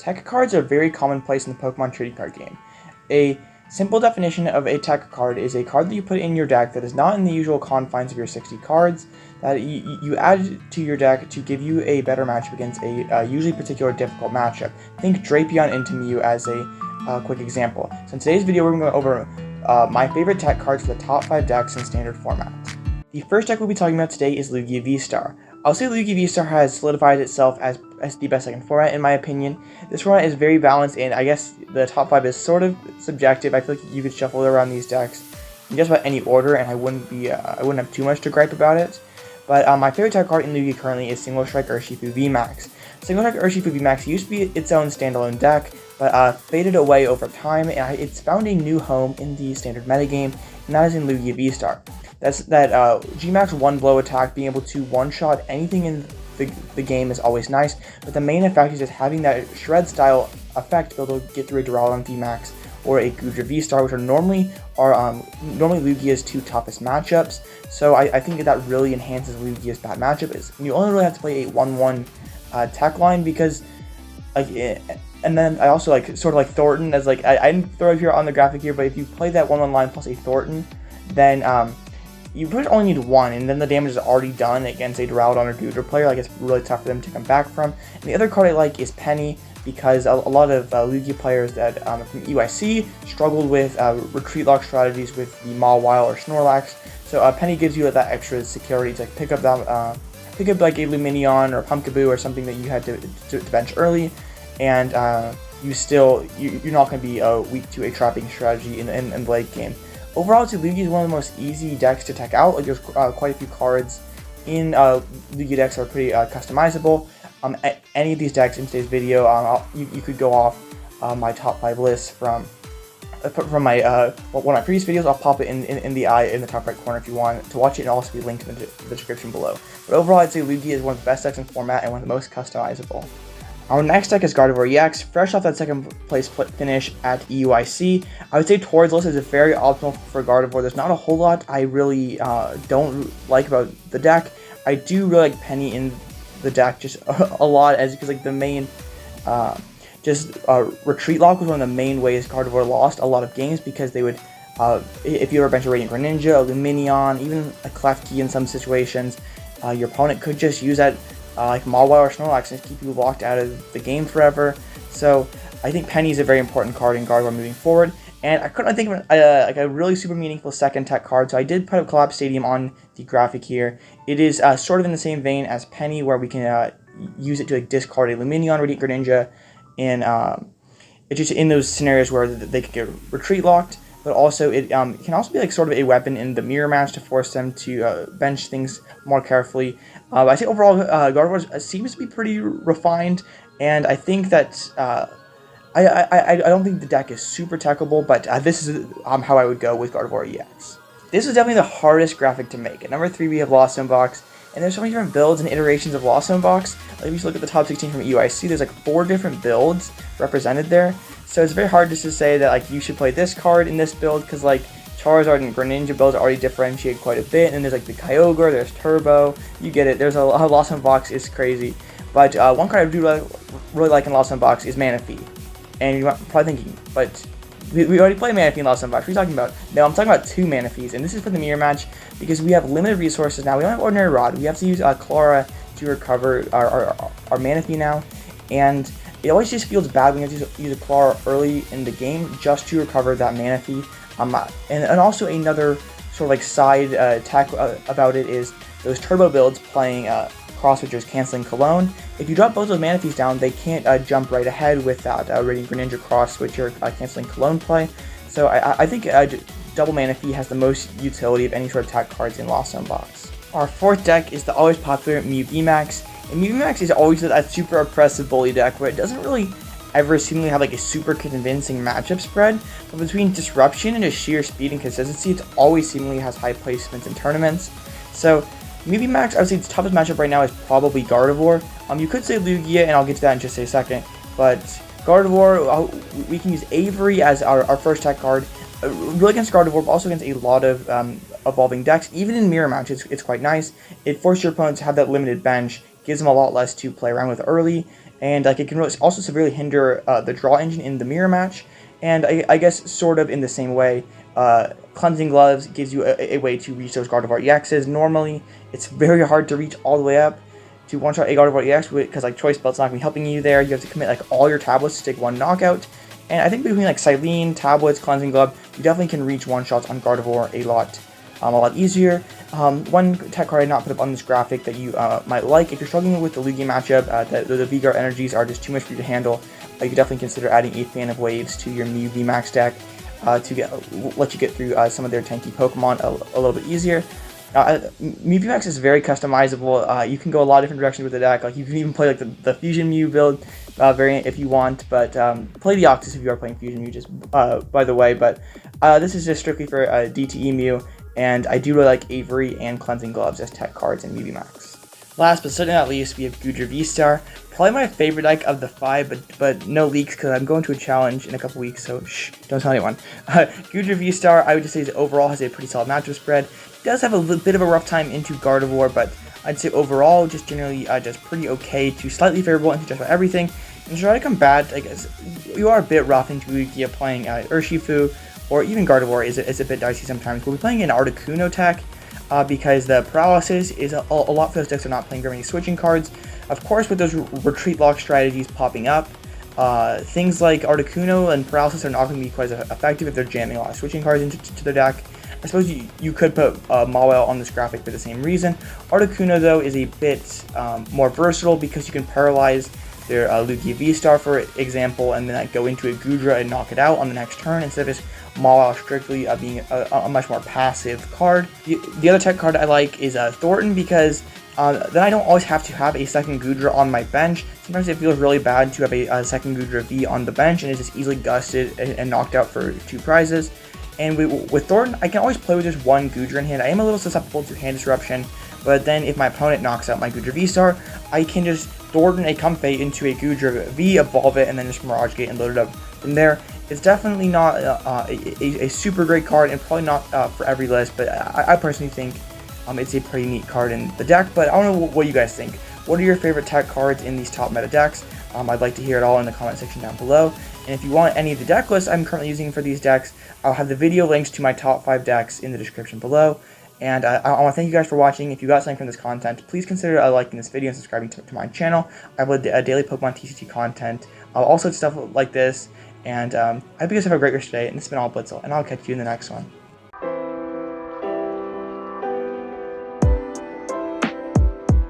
Tech cards are very commonplace in the Pokemon trading card game. A simple definition of a tech card is a card that you put in your deck that is not in the usual confines of your 60 cards, that you add to your deck to give you a better matchup against a usually particular difficult matchup. Think Drapion into Mew as a quick example. So in today's video, we're going to go over my favorite tech cards for the top 5 decks in standard format. The first deck we'll be talking about today is Lugia Vstar. I'll say Lugia Vstar has solidified itself as the best second format in my opinion. This format is very balanced, and I guess the top 5 is sort of subjective. I feel like you could shuffle around these decks in just about any order, and I wouldn't have too much to gripe about it. But my favorite tech card in Lugia currently is Single Strike Urshifu VMAX. Single Strike Urshifu VMAX used to be its own standalone deck, but faded away over time, and it's found a new home in the standard metagame, and that is in Lugia Vstar. That's that Gmax one blow attack, being able to one-shot anything in the game is always nice, but the main effect is just having that shred style effect to be able to get through a Duraludon VMAX or a Goodra Vstar, which are normally Lugia's 2 toughest matchups. So I think that really enhances Lugia's bad matchup. You only really have to play a 1/1 tech line, because and then I also sort of like Thornton as I didn't throw it here on the graphic here, but if you play that 1/1 line plus a Thornton, then you pretty much only need 1, and then the damage is already done against a Duraludon or Goodra player. It's really tough for them to come back from. And the other card I like is Penny, because a lot of Lugia players that from EYC struggled with retreat lock strategies with the Mawile or Snorlax. So Penny gives you that extra security to pick up like a Lumineon or Pumpkaboo or something that you had to bench early, and you're not going to be weak to a trapping strategy in the late game. Overall, Lugia is one of the most easy decks to tech out. There's quite a few cards in Lugia decks that are pretty customizable. Any of these decks in today's video, you could go off my top 5 lists from my one of my previous videos. I'll pop it in the top right corner if you want to watch it, and also be linked in the description below. But overall, I'd say Lugia is one of the best decks in format and one of the most customizable. Our next deck is Gardevoir EX. Fresh off that second place finish at EUIC, I would say Torad's list is very optimal for Gardevoir. There's not a whole lot I really don't like about the deck. I do really like Penny in the deck just a lot, because the main retreat lock was one of the main ways Gardevoir lost a lot of games, because they would if you ever bench a Radiant Greninja, a Lumineon, even a Klefki in some situations, your opponent could just use that like Mawile or Snorlax and keep you locked out of the game forever. So I think Penny is a very important card in Gardevoir moving forward. And I couldn't think of a really super meaningful second tech card, so I did put up Collapse Stadium on the graphic here. It is sort of in the same vein as Penny, where we can use it to discard a Lumineon, Radiant Greninja, and it's just in those scenarios where they could get retreat locked. But also it can also be sort of a weapon in the mirror match to force them to bench things more carefully. I say overall Gardevoir seems to be pretty refined, and I think that I don't think the deck is super techable, but this is how I would go with Gardevoir EX. This is definitely the hardest graphic to make. At number 3 we have Lost Zone Box, and there's so many different builds and iterations of Lost Zone Box. If you look at the top 16 from EUIC, there's 4 different builds represented there. So it's very hard just to say that you should play this card in this build, because Charizard and Greninja builds already differentiate quite a bit, and there's the Kyogre, there's Turbo, you get it. There's a Lost Zone Box is crazy. But one card I do really like in Lost Zone Box is Manaphy. And you're probably thinking, but we already played Manaphy in Lost Zone Box. What are you talking about? No, I'm talking about 2 Manaphys, and this is for the mirror match, because we have limited resources now. We don't have Ordinary Rod. We have to use Clara to recover our Manaphy now, and it always just feels bad when you have to use a Clara early in the game just to recover that Manaphy. And also another sort of side attack about it is those Turbo builds playing Cross Switchers canceling Cologne. If you drop both those Manaphys down, they can't jump right ahead with that Radiant Greninja Cross Switcher canceling Cologne play. So I think Double Manaphy has the most utility of any sort of attack cards in Lost Zone Box. Our 4th deck is the always popular Mew VMAX. And Mew VMAX is always that super oppressive bully deck where it doesn't really ever seemingly have a super convincing matchup spread, but between disruption and just sheer speed and consistency, it always seemingly has high placements in tournaments. So Mew VMAX, I would say its toughest matchup right now is probably Gardevoir. You could say Lugia, and I'll get to that in just a second, but Gardevoir, we can use Avery as our first tech card. Really against Gardevoir, but also against a lot of evolving decks. Even in mirror matches, it's quite nice. It forces your opponents to have that limited bench, gives them a lot less to play around with early, and like it can really also severely hinder the draw engine in the mirror match. And I guess sort of in the same way, Cleansing Gloves gives you a way to reach those Gardevoir EXs. Normally, it's very hard to reach all the way up to one-shot a Gardevoir EX because like Choice Belt's not going to be helping you there. You have to commit like all your tablets to take one knockout. And I think between like Silene, tablets, Cleansing Glove, you definitely can reach one-shots on Gardevoir a lot easier. One tech card I not put up on this graphic that you might like, if you're struggling with the Lugia matchup, the V-Guard energies are just too much for you to handle, you could definitely consider adding a Fan of Waves to your Mew VMAX deck to let you get through some of their tanky Pokemon a little bit easier. Mew VMAX is very customizable. You can go a lot of different directions with the deck. Like you can even play like the Fusion Mew build variant if you want, but play the Octus if you are playing Fusion Mew, just by the way. But this is just strictly for DTE Mew, and I do really like Avery and Cleansing Gloves as tech cards in Mew VMAX. Last but certainly not least, we have Goodra Vstar. Probably my favorite deck of the 5, but no leaks because I'm going to a challenge in a couple weeks, so shh, don't tell anyone. Goodra Vstar, I would just say overall has a pretty solid matchup spread. It does have a bit of a rough time into Gardevoir, but I'd say overall just generally just pretty okay to slightly favorable into just about everything. And try to combat, I guess, you are a bit rough into Lugia playing Urshifu, or even Gardevoir is a bit dicey sometimes. We'll be playing an Articuno tech, because the paralysis is a lot for those decks that are not playing very many switching cards. Of course, with those retreat lock strategies popping up, things like Articuno and paralysis are not going to be quite as effective if they're jamming a lot of switching cards into their deck. I suppose you could put Mawile on this graphic for the same reason. Articuno, though, is a bit more versatile because you can paralyze their Lugia Vstar, for example, and then go into a Goodra and knock it out on the next turn instead of just Mawile strictly being a much more passive card. The other tech card I like is Thornton, because then I don't always have to have a second Goodra on my bench. Sometimes it feels really bad to have a second Goodra V on the bench and it's just easily gusted and knocked out for 2 prizes. And with Thornton, I can always play with just one Goodra in hand. I am a little susceptible to hand disruption, but then if my opponent knocks out my Goodra Vstar, I can just Thornton a Comfey into a Goodra V, evolve it, and then just Mirage Gate and load it up from there. It's definitely not a super great card, and probably not for every list, but I personally think it's a pretty neat card in the deck. But I don't know what you guys think. What are your favorite tech cards in these top meta decks? I'd like to hear it all in the comment section down below. And if you want any of the deck lists I'm currently using for these decks, I'll have the video links to my top 5 decks in the description below. And I want to thank you guys for watching. If you got something from this content, please consider liking this video and subscribing to my channel. I have a daily Pokemon TCG content, also stuff like this. And I hope you guys have a great rest today. And this has been Alloutblitzle, and I'll catch you in the next one.